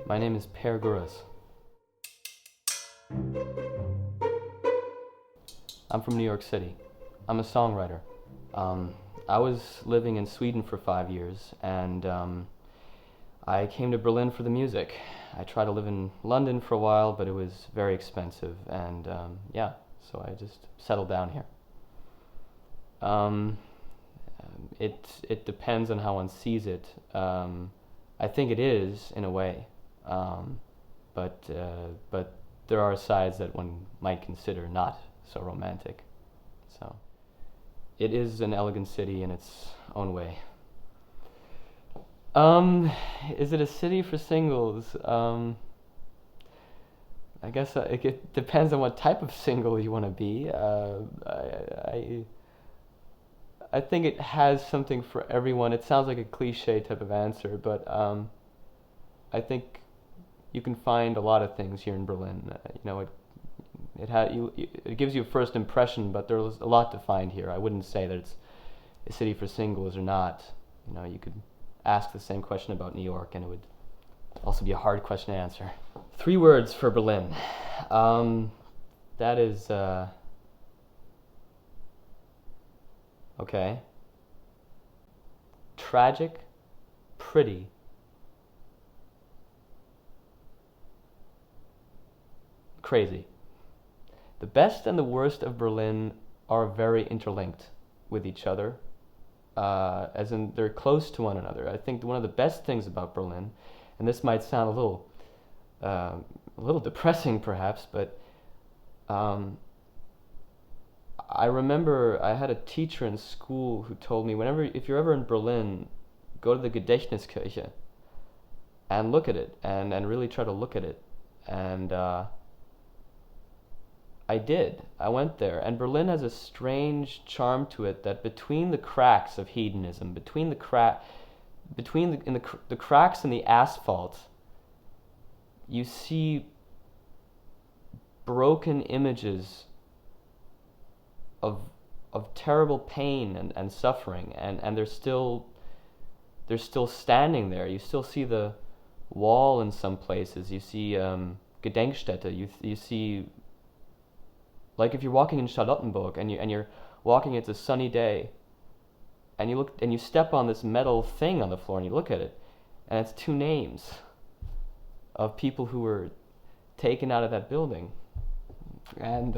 My name is Gouras. I'm from New York City. I'm a songwriter. I was living in Sweden for 5 years, and I came to Berlin for the music. I tried to live in London for a while, but it was very expensive, and yeah, so I just settled down here. Um, it depends on how one sees it. I think it is in a way, but there are sides that one might consider not so romantic. So it is an elegant city in its own way. Um, is it a city for singles? I guess it depends on what type of single you want to be. I think it has something for everyone. It sounds like a cliche type of answer, but I think you can find a lot of things here in Berlin. It gives you a first impression, but there's a lot to find here. I wouldn't say that it's a city for singles or not. You could ask the same question about New York, and it would also be a hard question to answer. 3 words for Berlin. That is okay. Tragic, pretty, crazy. The best and the worst of Berlin are very interlinked with each other, as in they're close to one another. I think one of the best things about Berlin, and this might sound a little depressing perhaps, but I remember I had a teacher in school who told me, if you're ever in Berlin, go to the Gedächtniskirche and look at it, and really try to look at it. And I did. I went there, and Berlin has a strange charm to it that between the cracks of hedonism, the cracks in the asphalt, you see broken images of terrible pain and suffering, and they're still standing there. You still see the wall in some places. You see Gedenkstätte. You see, like if you're walking in Charlottenburg and you're walking, it's a sunny day, and you look and you step on this metal thing on the floor and you look at it, and it's 2 names of people who were taken out of that building, and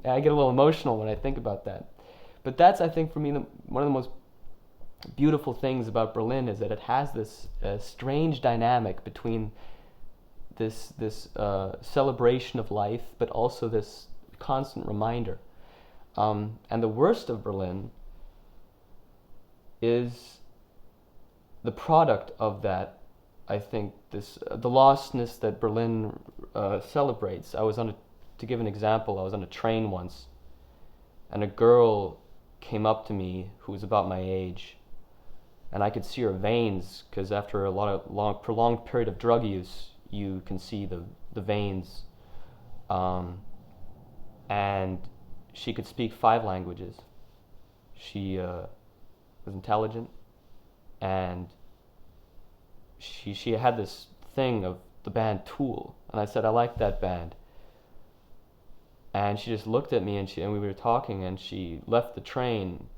I get a little emotional when I think about that. But that's, I think, for me, one of the most beautiful things about Berlin is that it has this strange dynamic between this celebration of life, but also this constant reminder. And the worst of Berlin is the product of that. I think the lostness that Berlin celebrates. To give an example, I was on a train once, and a girl came up to me who was about my age, and I could see her veins, because after a lot of prolonged period of drug use, you can see the veins. And she could speak 5 languages. She was intelligent, and she had this thing of the band Tool, and I said, I like that band. And she just looked at me, and we were talking, and she left the train,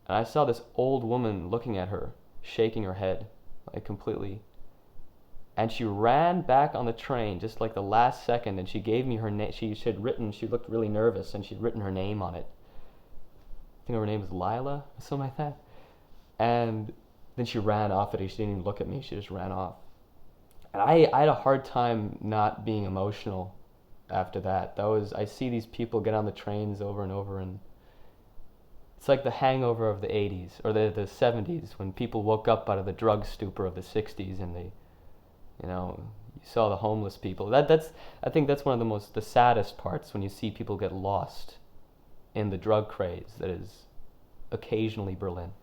and I saw this old woman looking at her, shaking her head, like completely. And she ran back on the train just like the last second, and she gave me her name. She looked really nervous, and she'd written her name on it. I think her name was Lila, or something like that. And then she ran off it. She didn't even look at me. She just ran off. And I had a hard time not being emotional after that. I see these people get on the trains over and over, and it's like the hangover of the 80s or the 70s, when people woke up out of the drug stupor of the 60s, and you saw the homeless people. I think that's one of the saddest parts, when you see people get lost in the drug craze that is occasionally Berlin.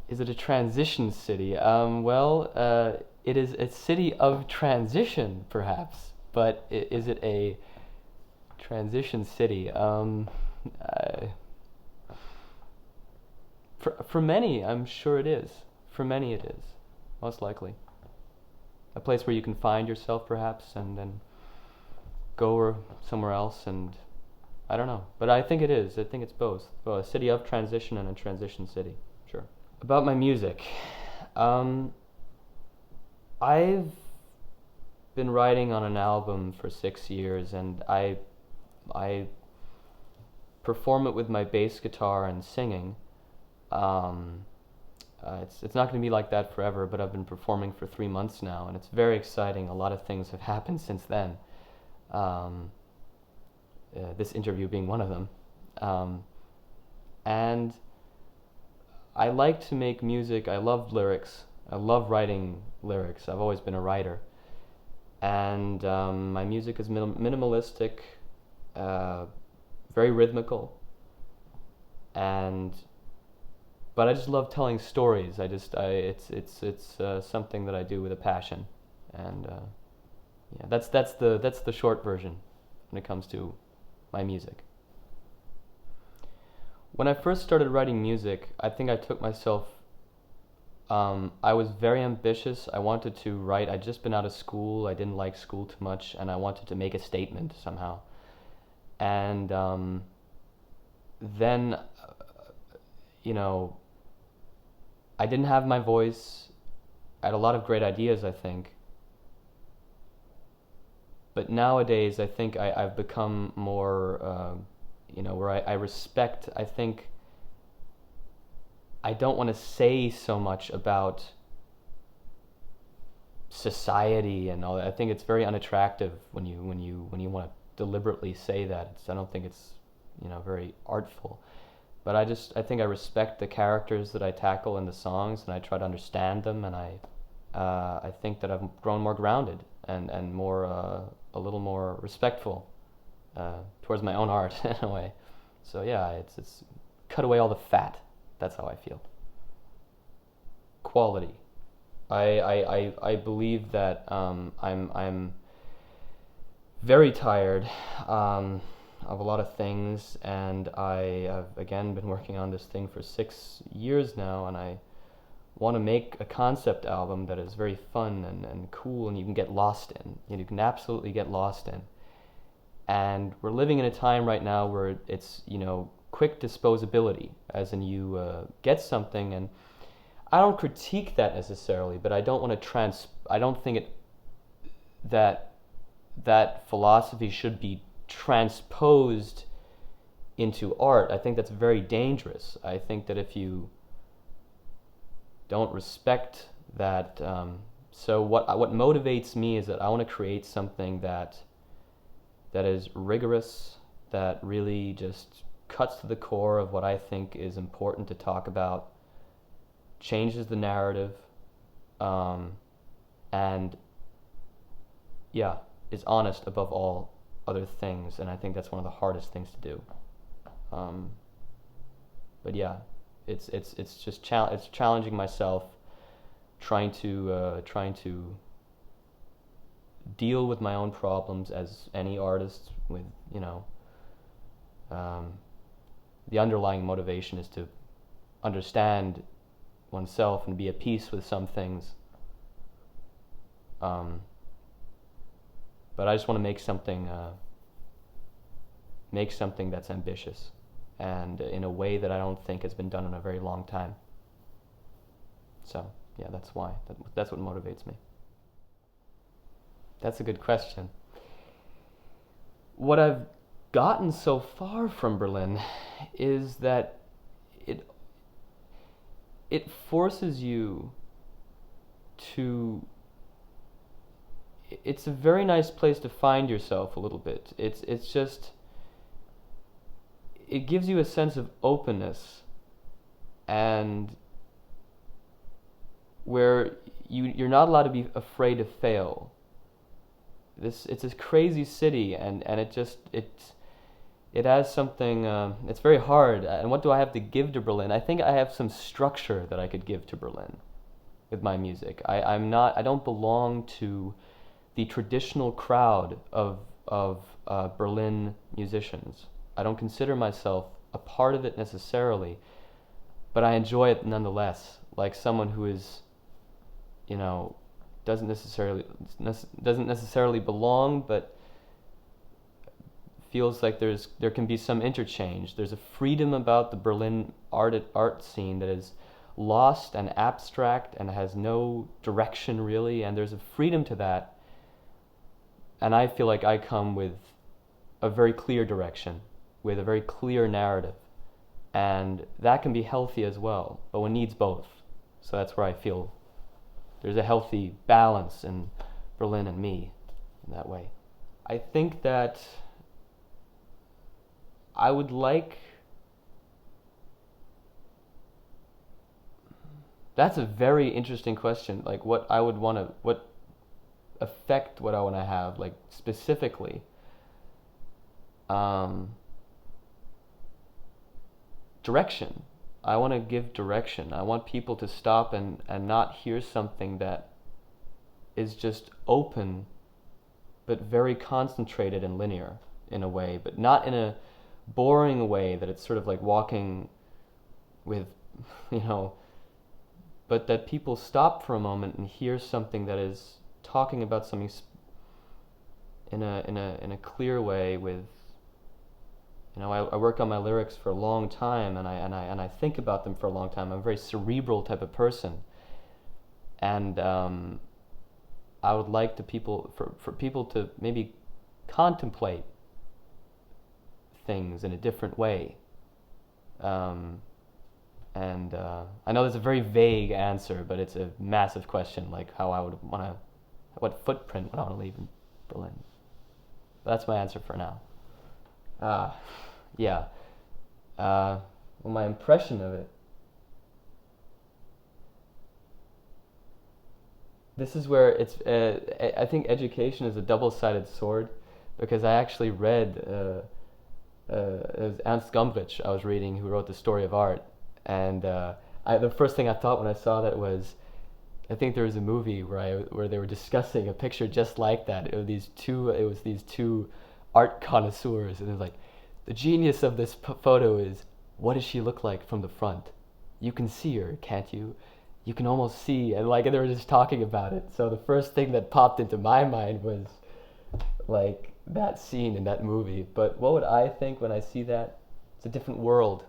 Is it a transition city? It is a city of transition, perhaps, but is it a transition city? For many, I'm sure it is. For many, it is. Most likely. A place where you can find yourself, perhaps, and then go somewhere else, and I don't know. But I think it is. I think it's both. Well, a city of transition and a transition city. Sure. About my music. I've been writing on an album for 6 years, and I perform it with my bass guitar and singing. It's not going to be like that forever, but I've been performing for 3 months now, and it's very exciting. A lot of things have happened since then. This interview being one of them. And I like to make music. I love lyrics. I love writing lyrics. I've always been a writer. And my music is minimalistic, very rhythmical, but I just love telling stories. It's something that I do with a passion, and yeah, that's the short version when it comes to my music. When I first started writing music, I think I took myself. I was very ambitious. I wanted to write. I'd just been out of school. I didn't like school too much, and I wanted to make a statement somehow. And then, I didn't have my voice. I had a lot of great ideas, I think. But nowadays, I think I've become more, where I respect, I think, I don't want to say so much about society and all that. I think it's very unattractive when you want to deliberately say that. I don't think it's very artful. But I think I respect the characters that I tackle in the songs, and I try to understand them, and I think that I've grown more grounded and more a little more respectful towards my own art in a way. So yeah, it's cut away all the fat. That's how I feel. Quality. I believe that I'm very tired of a lot of things, and I have again been working on this thing for 6 years now, and I want to make a concept album that is very fun and cool, and you can get lost in. You can absolutely get lost in. And we're living in a time right now where it's quick disposability, as in you get something, and I don't critique that necessarily, but I don't want to I don't think that philosophy should be transposed into art. I think that's very dangerous. I think that if you don't respect that, so what motivates me is that I want to create something that is rigorous, that really just cuts to the core of what I think is important to talk about, changes the narrative, and yeah, is honest above all other things. And I think that's one of the hardest things to do. But yeah, it's just it's challenging myself, trying to deal with my own problems as any artist with the underlying motivation is to understand oneself and be at peace with some things. But I just want to make something that's ambitious and in a way that I don't think has been done in a very long time. So yeah, that's why. That's what motivates me. That's a good question. What I've gotten so far from Berlin is that it forces you to. It's a very nice place to find yourself a little bit. It's just. It gives you a sense of openness, and where you're not allowed to be afraid to fail. It's a crazy city, and it has something. It's very hard. And what do I have to give to Berlin? I think I have some structure that I could give to Berlin with my music. I don't belong to the traditional crowd of Berlin musicians. I don't consider myself a part of it necessarily, but I enjoy it nonetheless. Like someone who is, you know, doesn't necessarily belong, but feels like there can be some interchange. There's a freedom about the Berlin art scene that is lost and abstract and has no direction really, and there's a freedom to that. And I feel like I come with a very clear direction, with a very clear narrative, and that can be healthy as well, but one needs both. So that's where I feel there's a healthy balance in Berlin and me in that way. I think that I would like... That's a very interesting question. Like what I would want to, what effect would I want to have, like specifically? Direction. I want to give direction. I want people to stop and not hear something that is just open, but very concentrated and linear in a way, but not in a boring way that it's sort of like walking with, you know, but that people stop for a moment and hear something that is talking about something in a clear way with, you know, I work on my lyrics for a long time, and I think about them for a long time. I'm a very cerebral type of person, and I would like for people to maybe contemplate things in a different way. And I know that's a very vague answer, but it's a massive question, like how I would want to, what footprint would I want to leave in Berlin. That's my answer for now. Yeah. Well, my impression of it. This is where it's. I think education is a double-sided sword, because I actually read. It was Ernst Gombrich I was reading, who wrote The Story of Art, and the first thing I thought when I saw that was, I think there was a movie where they were discussing a picture just like that. It was these two art connoisseurs, and it was like, the genius of this photo is, what does she look like from the front? You can see her, can't you? You can almost see, and they were just talking about it. So the first thing that popped into my mind was like that scene in that movie. But what would I think when I see that? It's a different world.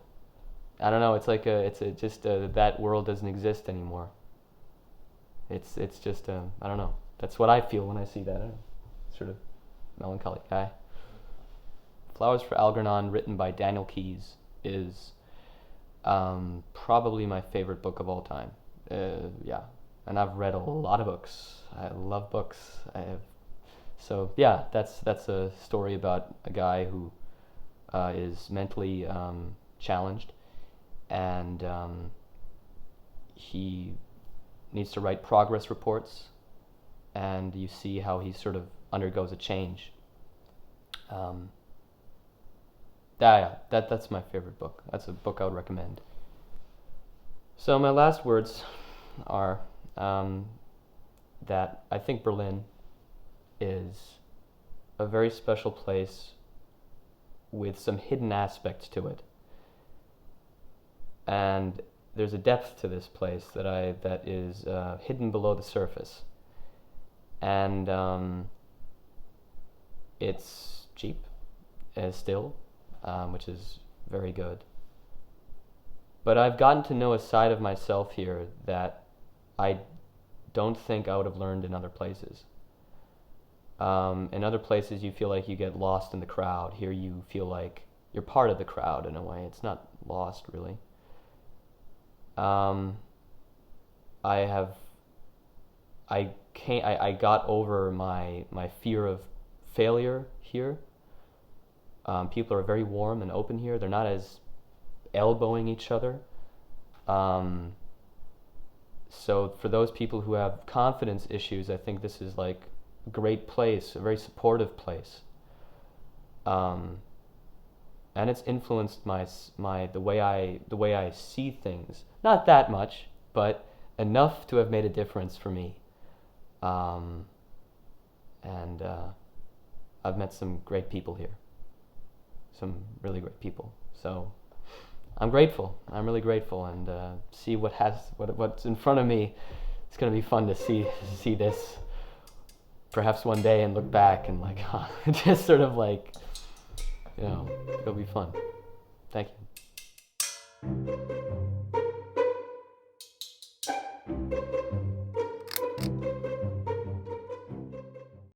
I don't know. It's like that world doesn't exist anymore. It's just I don't know. That's what I feel when I see that. Sort of melancholic guy. Flowers for Algernon, written by Daniel Keyes, is probably my favorite book of all time. Yeah, and I've read a lot of books. I love books. So yeah, that's a story about a guy who is mentally challenged, and he needs to write progress reports, and you see how he sort of undergoes a change. That's my favorite book. That's a book I would recommend. So my last words are that I think Berlin is a very special place with some hidden aspects to it, and there's a depth to this place that is hidden below the surface, and it's cheap still, which is very good. But I've gotten to know a side of myself here that I don't think I would have learned in other places. In other places, you feel like you get lost in the crowd. Here, you feel like you're part of the crowd in a way. It's not lost, really. I got over my fear of failure here. People are very warm and open here. They're not as elbowing each other. So for those people who have confidence issues, I think this is like a great place, a very supportive place. And it's influenced the way I see things. Not that much, but enough to have made a difference for me. And I've met some great people here. Some really great people. So I'm grateful. I'm really grateful, and see what's in front of me. It's gonna be fun to see this perhaps one day and look back and like, huh, just sort of like, it'll be fun. Thank you.